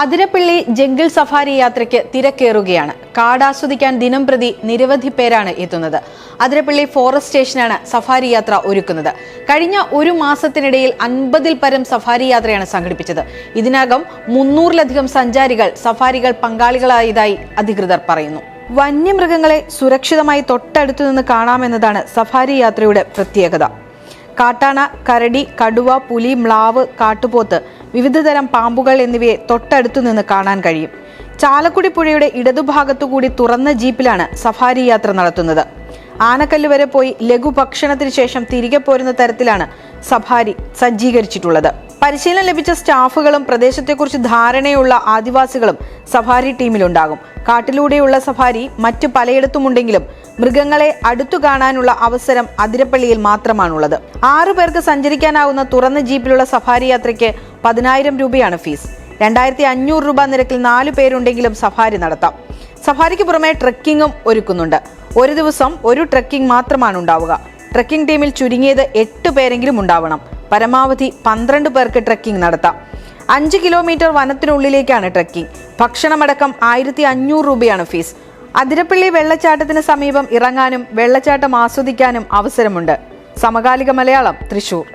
Athirappilly jungle safari യാത്രയ്ക്ക് തിരക്കേറുകയാണ്. കാടാസ്വദിക്കാൻ ദിനംപ്രതി നിരവധി പേരാണ് എത്തുന്നത്. അതിരപ്പള്ളി ഫോറസ്റ്റ് സ്റ്റേഷനാണ് സഫാരി യാത്ര ഒരുക്കുന്നത്. കഴിഞ്ഞ ഒരു മാസത്തിനിടയിൽ 50-ൽ പരം സഫാരി യാത്രയാണ് സംഘടിപ്പിച്ചത്. ഇതിനകം 300-ലധികം സഞ്ചാരികൾ സഫാരികൾ പങ്കാളികളായതായി അധികൃതർ പറയുന്നു. വന്യമൃഗങ്ങളെ സുരക്ഷിതമായി തൊട്ടടുത്തു നിന്ന് കാണാമെന്നതാണ് സഫാരി യാത്രയുടെ പ്രത്യേകത. കാട്ടാന, കരടി, കടുവ, പുലി, മ്ലാവ്, കാട്ടുപോത്ത്, വിവിധതരം പാമ്പുകൾ എന്നിവയെ തൊട്ടടുത്തു നിന്ന് കാണാൻ കഴിയും. ചാലക്കുടി പുഴയുടെ ഇടതുഭാഗത്തുകൂടി തുറന്ന ജീപ്പിലാണ് സഫാരി യാത്ര നടത്തുന്നത്. ആനക്കല്ല് വരെ പോയി ലഘുഭക്ഷണത്തിന് ശേഷം തിരികെ പോരുന്ന തരത്തിലാണ് സഫാരി സജ്ജീകരിച്ചിട്ടുള്ളത്. പരിശീലനം ലഭിച്ച സ്റ്റാഫുകളും പ്രദേശത്തെക്കുറിച്ച് ധാരണയുള്ള ആദിവാസികളും സഫാരി ടീമിലുണ്ടാകും. കാട്ടിലൂടെയുള്ള സഫാരി മറ്റു പലയിടത്തുമുണ്ടെങ്കിലും മൃഗങ്ങളെ അടുത്തു കാണാനുള്ള അവസരം അതിരപ്പള്ളിയിൽ മാത്രമാണുള്ളത്. 6 പേർക്ക് സഞ്ചരിക്കാനാവുന്ന തുറന്ന ജീപ്പിലുള്ള സഫാരി യാത്രയ്ക്ക് 10,000 രൂപയാണ് ഫീസ്. 2,500 രൂപ നിരക്കിൽ 4 പേരുണ്ടെങ്കിലും സഫാരി നടത്താം. സഫാരിക്ക് പുറമെ ട്രക്കിങ്ങും ഒരുക്കുന്നുണ്ട്. ഒരു ദിവസം ഒരു ട്രക്കിംഗ് മാത്രമാണ് ഉണ്ടാവുക. ട്രക്കിംഗ് ടീമിൽ ചുരുങ്ങിയത് 8 പേരെങ്കിലും ഉണ്ടാവണം. പരമാവധി 12 പേർക്ക് ട്രക്കിംഗ് നടത്താം. 5 കിലോമീറ്റർ വനത്തിനുള്ളിലേക്കാണ് ട്രക്കിംഗ്. ഭക്ഷണമടക്കം 1,500 രൂപയാണ് ഫീസ്. അതിരപ്പള്ളി വെള്ളച്ചാട്ടത്തിന് സമീപം ഇറങ്ങാനും വെള്ളച്ചാട്ടം ആസ്വദിക്കാനും അവസരമുണ്ട്. സമകാലിക മലയാളം, തൃശൂർ.